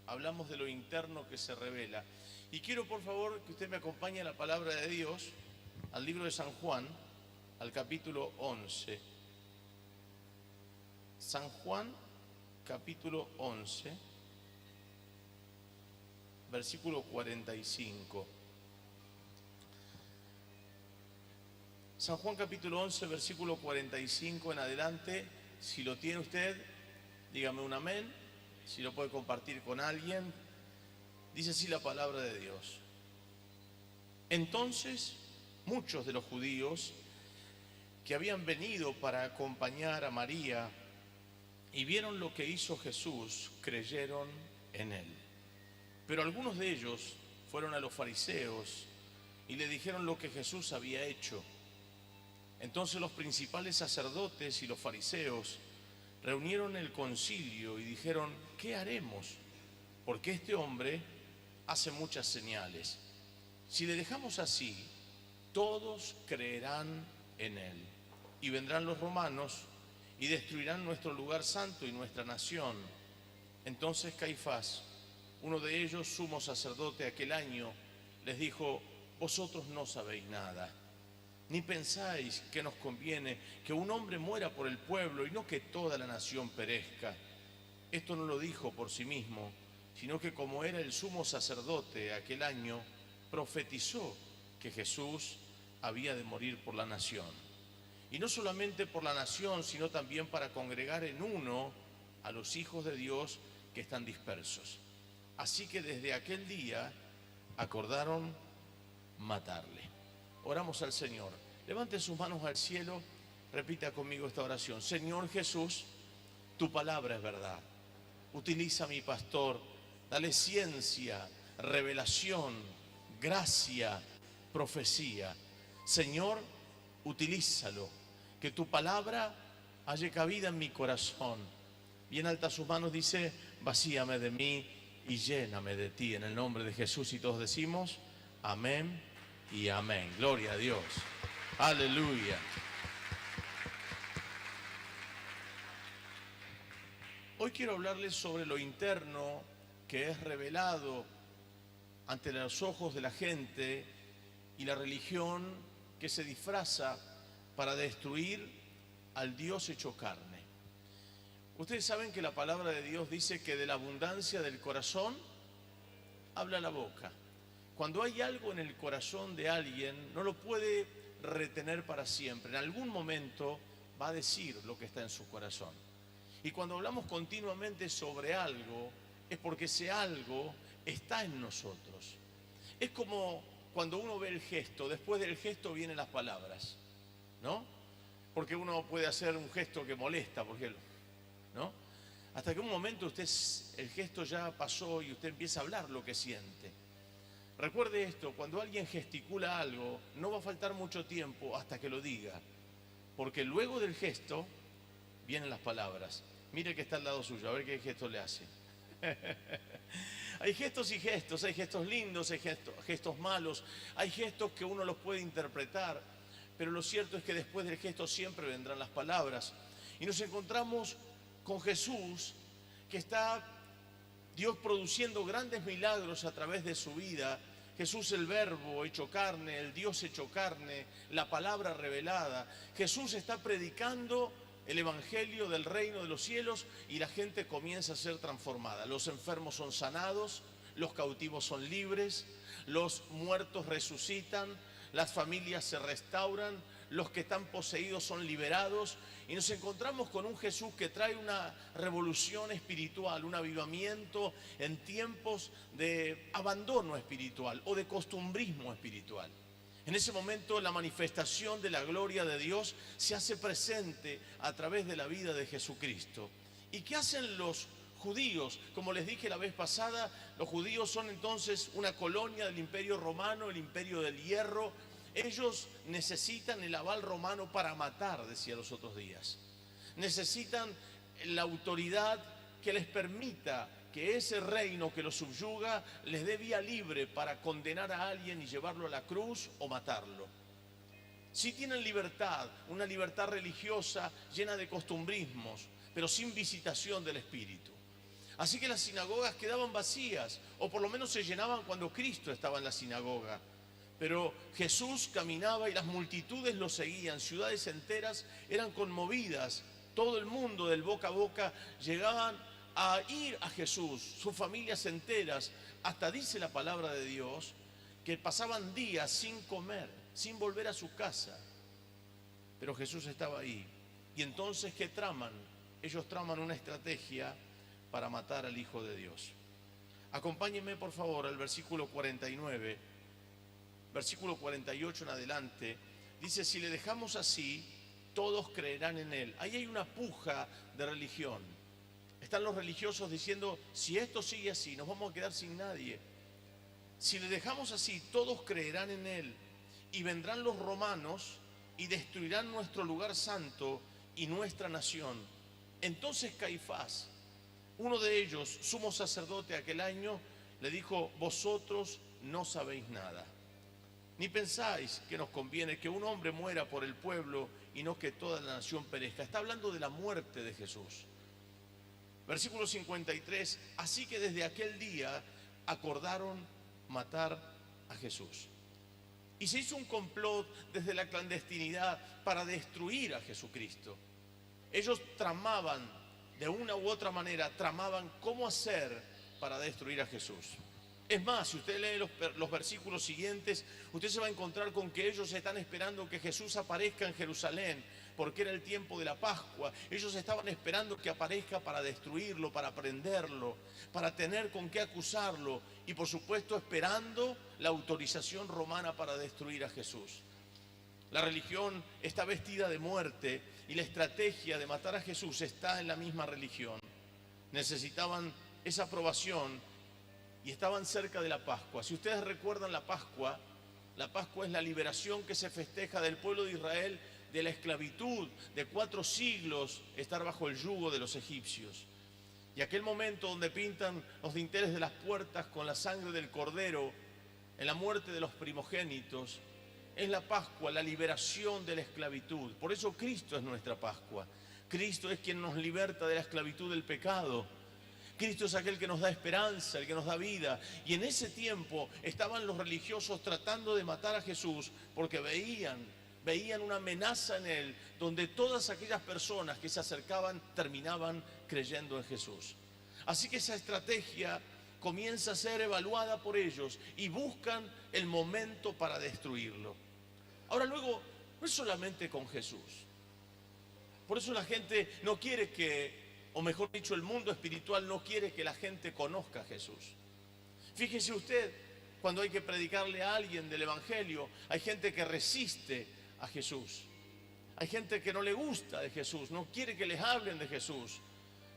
hablamos de lo interno que se revela. Y quiero por favor que usted me acompañe a la palabra de Dios, al libro de San Juan, al capítulo 11. San Juan, capítulo 11, versículo 45. San Juan capítulo 11, versículo 45 en adelante. Si lo tiene usted, dígame un amén. Si lo puede compartir con alguien. Dice así la palabra de Dios. Entonces, muchos de los judíos que habían venido para acompañar a María y vieron lo que hizo Jesús, creyeron en él. Pero algunos de ellos fueron a los fariseos y le dijeron lo que Jesús había hecho. Entonces los principales sacerdotes y los fariseos reunieron el concilio y dijeron: ¿qué haremos? Porque este hombre hace muchas señales. Si le dejamos así, todos creerán en él. Y vendrán los romanos y destruirán nuestro lugar santo y nuestra nación. Entonces Caifás, uno de ellos, sumo sacerdote aquel año, les dijo: vosotros no sabéis nada, ni pensáis que nos conviene que un hombre muera por el pueblo y no que toda la nación perezca. Esto no lo dijo por sí mismo, sino que como era el sumo sacerdote aquel año, profetizó que Jesús había de morir por la nación. Y no solamente por la nación, sino también para congregar en uno a los hijos de Dios que están dispersos. Así que desde aquel día acordaron matarle. Oramos al Señor. Levante sus manos al cielo, repita conmigo esta oración. Señor Jesús, tu palabra es verdad. Utiliza a mi pastor, dale ciencia, revelación, gracia, profecía. Señor, utilízalo, que tu palabra halle cabida en mi corazón. Bien alta sus manos, dice: vacíame de mí y lléname de ti, en el nombre de Jesús. Y todos decimos amén y amén. Gloria a Dios. Aleluya. Hoy quiero hablarles sobre lo interno que es revelado ante los ojos de la gente y la religión que se disfraza para destruir al Dios hecho carne. Ustedes saben que la palabra de Dios dice que de la abundancia del corazón habla la boca. Cuando hay algo en el corazón de alguien, no lo puede retener para siempre. En algún momento va a decir lo que está en su corazón. Y cuando hablamos continuamente sobre algo, es porque ese algo está en nosotros. Es como cuando uno ve el gesto, después del gesto vienen las palabras, ¿no? Porque uno puede hacer un gesto que molesta, por ejemplo, ¿no? Hasta que un momento el gesto ya pasó y usted empieza a hablar lo que siente. Recuerde esto: cuando alguien gesticula algo, no va a faltar mucho tiempo hasta que lo diga, porque luego del gesto vienen las palabras. Mire que está al lado suyo, a ver qué gesto le hace. Hay gestos y gestos, hay gestos lindos, hay gestos malos, hay gestos que uno los puede interpretar, pero lo cierto es que después del gesto siempre vendrán las palabras. Y nos encontramos con Jesús, que está Dios produciendo grandes milagros a través de su vida. Jesús, el Verbo hecho carne, el Dios hecho carne, la palabra revelada. Jesús está predicando el evangelio del reino de los cielos y la gente comienza a ser transformada. Los enfermos son sanados, los cautivos son libres, los muertos resucitan, las familias se restauran, los que están poseídos son liberados, y nos encontramos con un Jesús que trae una revolución espiritual, un avivamiento en tiempos de abandono espiritual o de costumbrismo espiritual. En ese momento la manifestación de la gloria de Dios se hace presente a través de la vida de Jesucristo. ¿Y qué hacen los judíos? Como les dije la vez pasada, los judíos son entonces una colonia del Imperio Romano, el Imperio del Hierro. Ellos necesitan el aval romano para matar, decía los otros días. Necesitan la autoridad que les permita que ese reino que los subyuga les dé vía libre para condenar a alguien y llevarlo a la cruz o matarlo. Sí tienen libertad, una libertad religiosa llena de costumbrismos, pero sin visitación del Espíritu. Así que las sinagogas quedaban vacías, o por lo menos se llenaban cuando Cristo estaba en la sinagoga. Pero Jesús caminaba y las multitudes lo seguían, ciudades enteras eran conmovidas, todo el mundo del boca a boca llegaban a ir a Jesús, sus familias enteras, hasta dice la palabra de Dios, que pasaban días sin comer, sin volver a su casa. Pero Jesús estaba ahí. Y entonces, ¿qué traman? Ellos traman una estrategia para matar al Hijo de Dios. Acompáñenme por favor al versículo 49, versículo 48 en adelante. Dice, si le dejamos así, todos creerán en él. Ahí hay una puja de religión. Están los religiosos diciendo, si esto sigue así, nos vamos a quedar sin nadie. Si le dejamos así, todos creerán en él. Y vendrán los romanos y destruirán nuestro lugar santo y nuestra nación. Entonces Caifás, uno de ellos, sumo sacerdote aquel año, le dijo, vosotros no sabéis nada, ni pensáis que nos conviene que un hombre muera por el pueblo y no que toda la nación perezca. Está hablando de la muerte de Jesús. Versículo 53, así que desde aquel día acordaron matar a Jesús. Y se hizo un complot desde la clandestinidad para destruir a Jesucristo. Ellos tramaban, de una u otra manera, tramaban cómo hacer para destruir a Jesús. Es más, si usted lee los versículos siguientes, usted se va a encontrar con que ellos están esperando que Jesús aparezca en Jerusalén, porque era el tiempo de la Pascua. Ellos estaban esperando que aparezca para destruirlo, para prenderlo, para tener con qué acusarlo, y por supuesto esperando la autorización romana para destruir a Jesús. La religión está vestida de muerte y la estrategia de matar a Jesús está en la misma religión. Necesitaban esa aprobación y estaban cerca de la Pascua. Si ustedes recuerdan la Pascua es la liberación que se festeja del pueblo de Israel de la esclavitud de 4 siglos, estar bajo el yugo de los egipcios. Y aquel momento donde pintan los dinteles de las puertas con la sangre del cordero en la muerte de los primogénitos, es la Pascua, la liberación de la esclavitud. Por eso Cristo es nuestra Pascua. Cristo es quien nos liberta de la esclavitud del pecado. Cristo es aquel que nos da esperanza, el que nos da vida. Y en ese tiempo estaban los religiosos tratando de matar a Jesús porque veían una amenaza en él, donde todas aquellas personas que se acercaban terminaban creyendo en Jesús. Así que esa estrategia comienza a ser evaluada por ellos y buscan el momento para destruirlo. Ahora luego, no es solamente con Jesús. Por eso la gente no quiere que, o mejor dicho, el mundo espiritual no quiere que la gente conozca a Jesús. Fíjese usted, cuando hay que predicarle a alguien del Evangelio, hay gente que resiste a Jesús. Hay gente que no le gusta de Jesús, no quiere que les hablen de Jesús.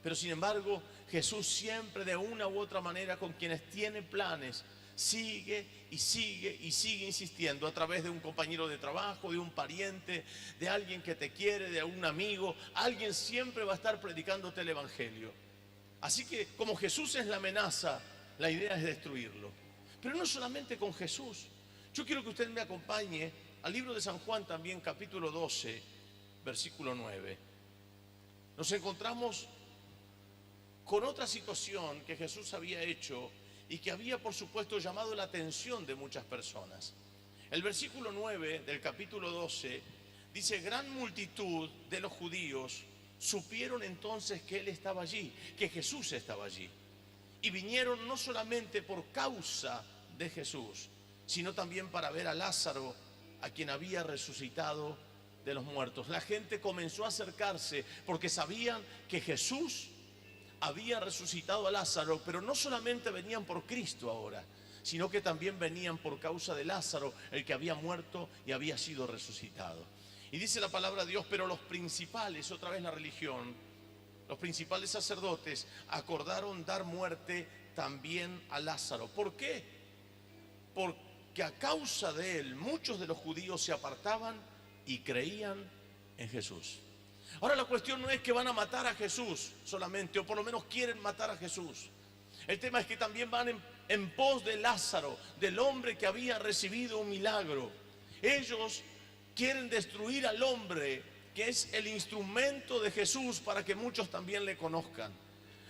Pero sin embargo, Jesús siempre de una u otra manera con quienes tiene planes, sigue y sigue y sigue insistiendo a través de un compañero de trabajo, de un pariente, de alguien que te quiere, de un amigo. Alguien siempre va a estar predicándote el Evangelio. Así que como Jesús es la amenaza, la idea es destruirlo. Pero no solamente con Jesús. Yo quiero que usted me acompañe al libro de San Juan también, capítulo 12, versículo 9. Nos encontramos con otra situación que Jesús había hecho y que había, por supuesto, llamado la atención de muchas personas. El versículo 9 del capítulo 12 dice, gran multitud de los judíos supieron entonces que Él estaba allí, que Jesús estaba allí. Y vinieron no solamente por causa de Jesús, sino también para ver a Lázaro, a quien había resucitado de los muertos. La gente comenzó a acercarse porque sabían que Jesús había resucitado a Lázaro, pero no solamente venían por Cristo ahora, sino que también venían por causa de Lázaro, el que había muerto y había sido resucitado. Y dice la palabra de Dios, pero los principales, otra vez la religión, los principales sacerdotes acordaron dar muerte también a Lázaro. ¿Por qué? Porque a causa de él muchos de los judíos se apartaban y creían en Jesús. Ahora la cuestión no es que van a matar a Jesús solamente, o por lo menos quieren matar a Jesús. El tema es que también van en pos de Lázaro, del hombre que había recibido un milagro. Ellos quieren destruir al hombre que es el instrumento de Jesús para que muchos también le conozcan.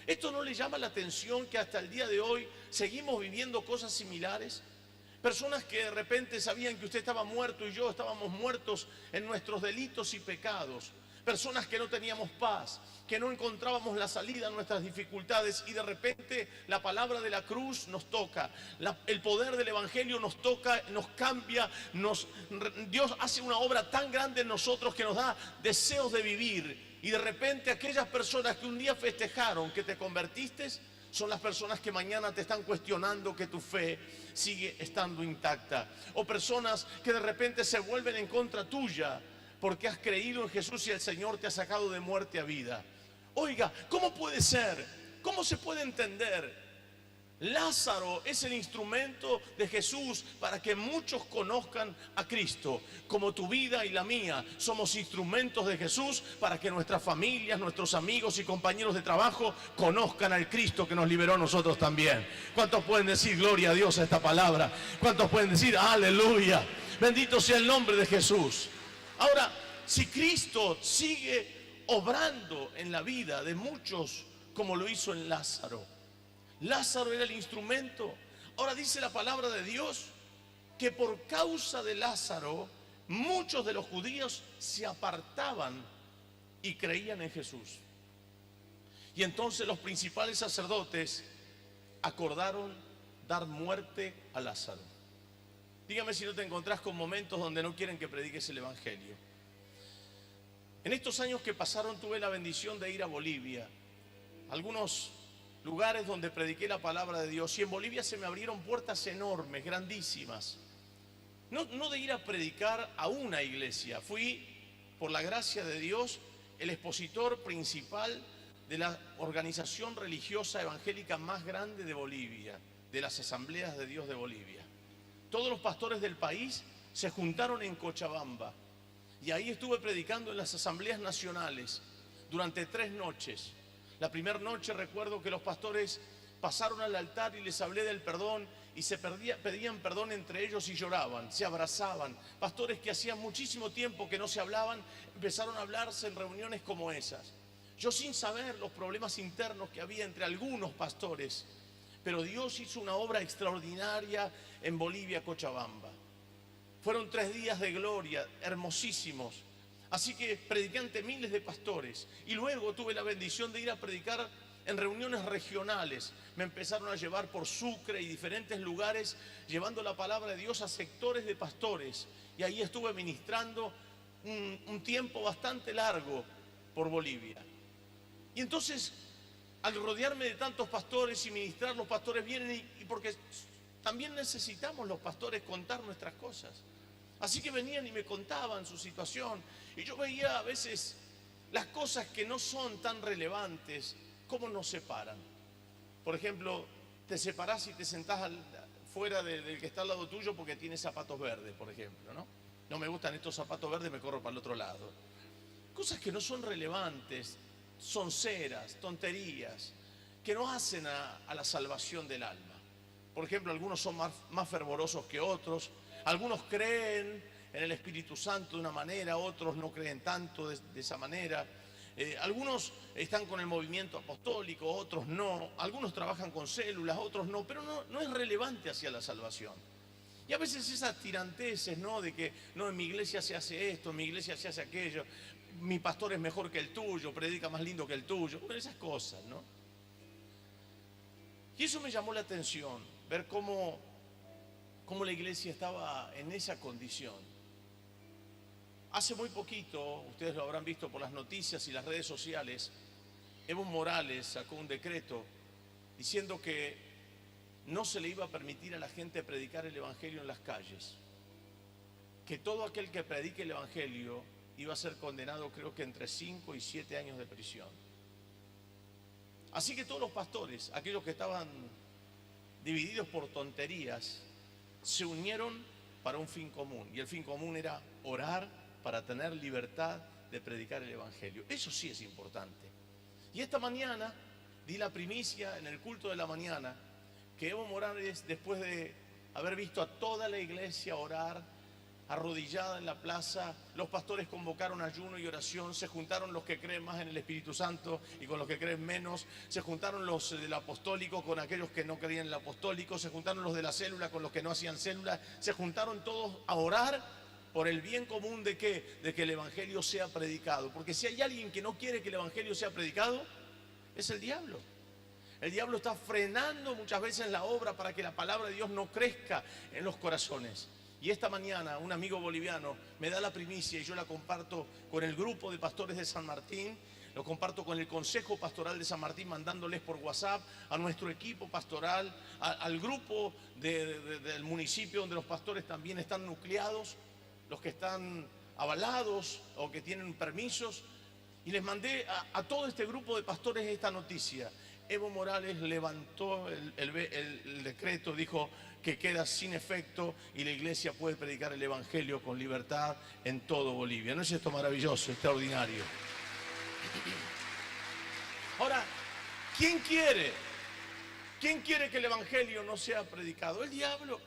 ¿Esto no le llama la atención que hasta el día de hoy seguimos viviendo cosas similares? Personas que de repente sabían que usted estaba muerto y yo estábamos muertos en nuestros delitos y pecados. Personas que no teníamos paz, que no encontrábamos la salida a nuestras dificultades, y de repente la palabra de la cruz nos toca, el poder del evangelio nos toca, nos cambia, Dios hace una obra tan grande en nosotros que nos da deseos de vivir. Y de repente aquellas personas que un día festejaron que te convertiste son las personas que mañana te están cuestionando que tu fe sigue estando intacta. O personas que de repente se vuelven en contra tuya porque has creído en Jesús y el Señor te ha sacado de muerte a vida. Oiga, ¿cómo puede ser? ¿Cómo se puede entender? Lázaro es el instrumento de Jesús para que muchos conozcan a Cristo. Como tu vida y la mía somos instrumentos de Jesús para que nuestras familias, nuestros amigos y compañeros de trabajo conozcan al Cristo que nos liberó a nosotros también. ¿Cuántos pueden decir gloria a Dios a esta palabra? ¿Cuántos pueden decir aleluya? Bendito sea el nombre de Jesús. Ahora, si Cristo sigue obrando en la vida de muchos como lo hizo en Lázaro, Lázaro era el instrumento. Ahora dice la palabra de Dios que por causa de Lázaro muchos de los judíos se apartaban y creían en Jesús. Y entonces los principales sacerdotes acordaron dar muerte a Lázaro. Dígame si no te encontrás con momentos donde no quieren que prediques el evangelio. En estos años que pasaron tuve la bendición de ir a Bolivia, algunos lugares donde prediqué la palabra de Dios, y en Bolivia se me abrieron puertas enormes, grandísimas. No de ir a predicar a una iglesia, fui, por la gracia de Dios, el expositor principal de la organización religiosa evangélica más grande de Bolivia, de las Asambleas de Dios de Bolivia. Todos los pastores del país se juntaron en Cochabamba, y ahí estuve predicando en las asambleas nacionales durante 3 noches. La primera noche recuerdo que los pastores pasaron al altar y les hablé del perdón, y se pedían perdón entre ellos y lloraban, se abrazaban. Pastores que hacían muchísimo tiempo que no se hablaban, empezaron a hablarse en reuniones como esas. Yo sin saber los problemas internos que había entre algunos pastores, pero Dios hizo una obra extraordinaria en Bolivia, Cochabamba. Fueron 3 días de gloria, hermosísimos. Así que prediqué ante miles de pastores, y luego tuve la bendición de ir a predicar en reuniones regionales. Me empezaron a llevar por Sucre y diferentes lugares, llevando la palabra de Dios a sectores de pastores, y ahí estuve ministrando un tiempo bastante largo por Bolivia. Y entonces, al rodearme de tantos pastores y ministrar, los pastores vienen y porque también necesitamos los pastores contar nuestras cosas. Así que venían y me contaban su situación, y yo veía a veces las cosas que no son tan relevantes, cómo nos separan. Por ejemplo, te separás y te sentás fuera del que está al lado tuyo porque tiene zapatos verdes, por ejemplo, ¿no? No me gustan estos zapatos verdes, me corro para el otro lado. Cosas que no son relevantes, sonceras, tonterías, que no hacen a la salvación del alma. Por ejemplo, algunos son más fervorosos que otros. Algunos creen en el Espíritu Santo de una manera, otros no creen tanto de esa manera. Algunos están con el movimiento apostólico, otros no. Algunos trabajan con células, otros no, pero no es relevante hacia la salvación. Y a veces esas tiranteses, ¿no? De que no, en mi iglesia se hace esto, en mi iglesia se hace aquello, mi pastor es mejor que el tuyo, predica más lindo que el tuyo, bueno, esas cosas, ¿no? Y eso me llamó la atención, ver cómo la iglesia estaba en esa condición. Hace muy poquito, ustedes lo habrán visto por las noticias y las redes sociales, Evo Morales sacó un decreto diciendo que no se le iba a permitir a la gente predicar el evangelio en las calles, que todo aquel que predique el evangelio iba a ser condenado, creo que entre 5 y 7 años de prisión. Así que todos los pastores, aquellos que estaban divididos por tonterías, se unieron para un fin común, y el fin común era orar para tener libertad de predicar el evangelio. Eso sí es importante. Y esta mañana di la primicia en el culto de la mañana que Evo Morales, después de haber visto a toda la iglesia orar, arrodillada en la plaza, los pastores convocaron ayuno y oración, se juntaron los que creen más en el Espíritu Santo y con los que creen menos, se juntaron los del apostólico con aquellos que no creían en el apostólico, se juntaron los de la célula con los que no hacían célula, se juntaron todos a orar por el bien común de ¿qué? De que el Evangelio sea predicado. Porque si hay alguien que no quiere que el Evangelio sea predicado, es el diablo. El diablo está frenando muchas veces la obra para que la palabra de Dios no crezca en los corazones. Y esta mañana un amigo boliviano me da la primicia y yo la comparto con el grupo de pastores de San Martín, lo comparto con el Consejo Pastoral de San Martín, mandándoles por WhatsApp a nuestro equipo pastoral, al grupo del municipio donde los pastores también están nucleados, los que están avalados o que tienen permisos. Y les mandé a todo este grupo de pastores esta noticia. Evo Morales levantó el decreto, dijo que queda sin efecto y la iglesia puede predicar el Evangelio con libertad en todo Bolivia. ¿No es esto maravilloso, extraordinario? Ahora, ¿quién quiere que el Evangelio no sea predicado? El diablo.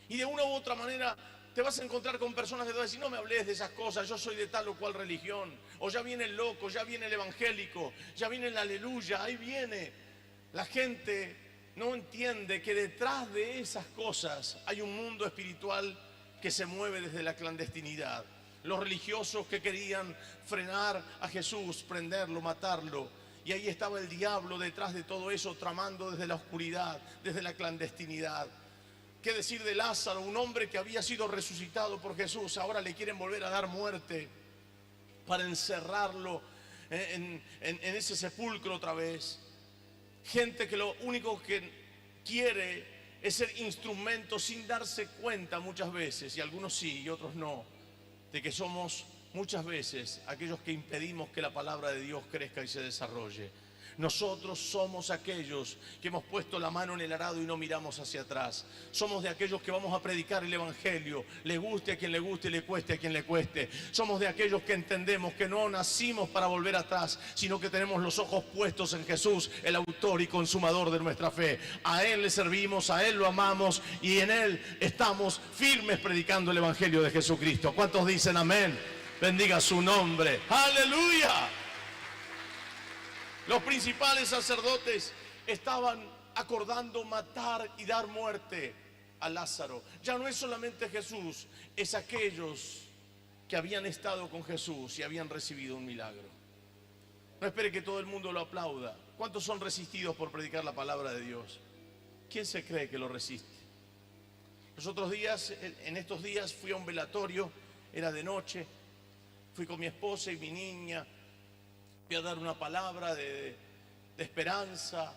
Y de una u otra manera te vas a encontrar con personas que te van a decir: no me hables de esas cosas, yo soy de tal o cual religión. O ya viene el loco, ya viene el evangélico, ya viene el aleluya, ahí viene. La gente no entiende que detrás de esas cosas hay un mundo espiritual que se mueve desde la clandestinidad. Los religiosos que querían frenar a Jesús, prenderlo, matarlo. Y ahí estaba el diablo detrás de todo eso, tramando desde la oscuridad, desde la clandestinidad. ¿Qué decir de Lázaro, un hombre que había sido resucitado por Jesús? Ahora le quieren volver a dar muerte para encerrarlo en ese sepulcro otra vez. Gente que lo único que quiere es ser instrumento sin darse cuenta muchas veces, y algunos sí y otros no, de que somos muchas veces aquellos que impedimos que la palabra de Dios crezca y se desarrolle. Nosotros somos aquellos que hemos puesto la mano en el arado y no miramos hacia atrás. Somos de aquellos que vamos a predicar el Evangelio, le guste a quien le guste y le cueste a quien le cueste. Somos de aquellos que entendemos que no nacimos para volver atrás, sino que tenemos los ojos puestos en Jesús, el autor y consumador de nuestra fe. A Él le servimos, a Él lo amamos y en Él estamos firmes predicando el Evangelio de Jesucristo. ¿Cuántos dicen amén? Bendiga su nombre. ¡Aleluya! Los principales sacerdotes estaban acordando matar y dar muerte a Lázaro. Ya no es solamente Jesús, es aquellos que habían estado con Jesús y habían recibido un milagro. No espere que todo el mundo lo aplauda. ¿Cuántos son resistidos por predicar la palabra de Dios? ¿Quién se cree que lo resiste? Los otros días, en estos días, fui a un velatorio, era de noche, fui con mi esposa y mi niña. Voy a dar una palabra de esperanza.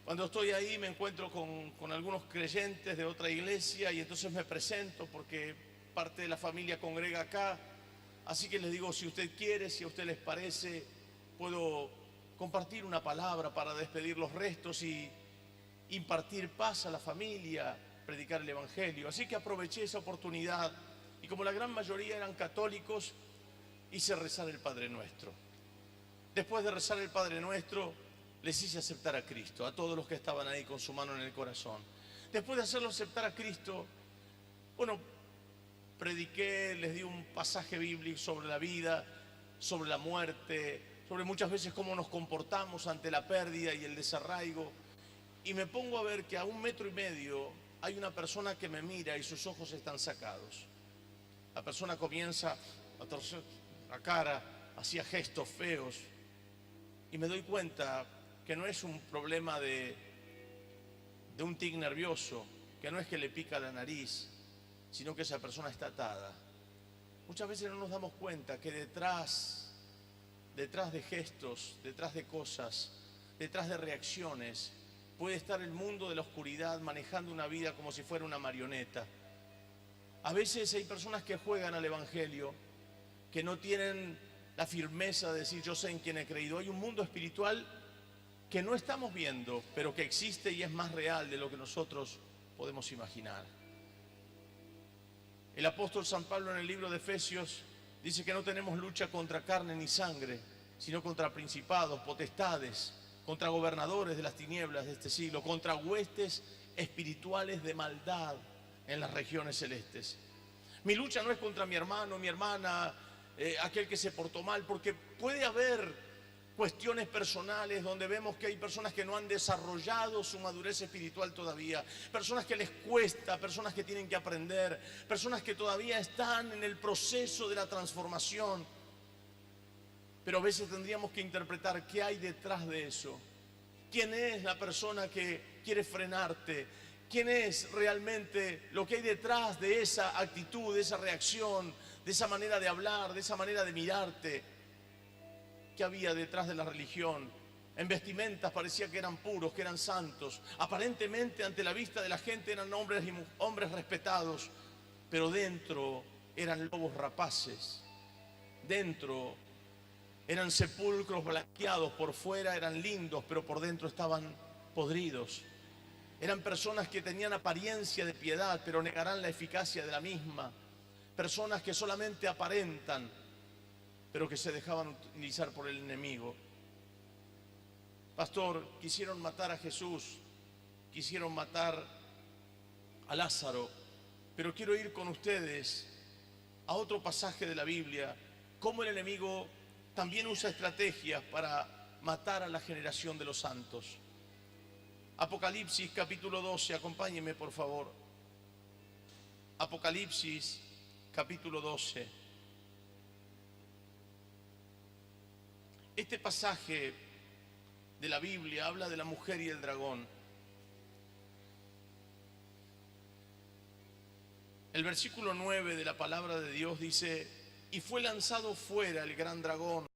Cuando estoy ahí me encuentro con algunos creyentes de otra iglesia y entonces me presento porque parte de la familia congrega acá. Así que les digo, si usted quiere, si a usted les parece, puedo compartir una palabra para despedir los restos y impartir paz a la familia, predicar el Evangelio. Así que aproveché esa oportunidad y como la gran mayoría eran católicos, hice rezar el Padre Nuestro. Después de rezar el Padre Nuestro, les hice aceptar a Cristo, a todos los que estaban ahí con su mano en el corazón. Después de hacerlo aceptar a Cristo, bueno, prediqué, les di un pasaje bíblico sobre la vida, sobre la muerte, sobre muchas veces cómo nos comportamos ante la pérdida y el desarraigo. Y me pongo a ver que a 1,5 metros hay una persona que me mira y sus ojos están sacados. La persona comienza a torcer la cara, hacía gestos feos. Y me doy cuenta que no es un problema de un tic nervioso, que no es que le pica la nariz, sino que esa persona está atada. Muchas veces no nos damos cuenta que detrás de gestos, detrás de cosas, detrás de reacciones, puede estar el mundo de la oscuridad manejando una vida como si fuera una marioneta. A veces hay personas que juegan al Evangelio, que no tienen la firmeza de decir yo sé en quién he creído. Hay un mundo espiritual que no estamos viendo, pero que existe y es más real de lo que nosotros podemos imaginar. El apóstol San Pablo en el libro de Efesios dice que no tenemos lucha contra carne ni sangre, sino contra principados, potestades, contra gobernadores de las tinieblas de este siglo, contra huestes espirituales de maldad en las regiones celestes. Mi lucha no es contra mi hermano, mi hermana, aquel que se portó mal, porque puede haber cuestiones personales donde vemos que hay personas que no han desarrollado su madurez espiritual todavía, personas que les cuesta, personas que tienen que aprender, personas que todavía están en el proceso de la transformación. Pero a veces tendríamos que interpretar qué hay detrás de eso. ¿Quién es la persona que quiere frenarte? ¿Quién es realmente lo que hay detrás de esa actitud, de esa reacción, de esa manera de hablar, de esa manera de mirarte? ¿Qué había detrás de la religión? En vestimentas parecía que eran puros, que eran santos. Aparentemente ante la vista de la gente eran hombres respetados, pero dentro eran lobos rapaces. Dentro eran sepulcros blanqueados, por fuera eran lindos, pero por dentro estaban podridos. Eran personas que tenían apariencia de piedad, pero negarán la eficacia de la misma. Personas que solamente aparentan, pero que se dejaban utilizar por el enemigo. Pastor, quisieron matar a Jesús, quisieron matar a Lázaro, pero quiero ir con ustedes a otro pasaje de la Biblia, cómo el enemigo también usa estrategias para matar a la generación de los santos. Apocalipsis capítulo 12, acompáñenme por favor. Apocalipsis capítulo 12. Este pasaje de la Biblia habla de la mujer y el dragón. El versículo 9 de la palabra de Dios dice: y fue lanzado fuera el gran dragón,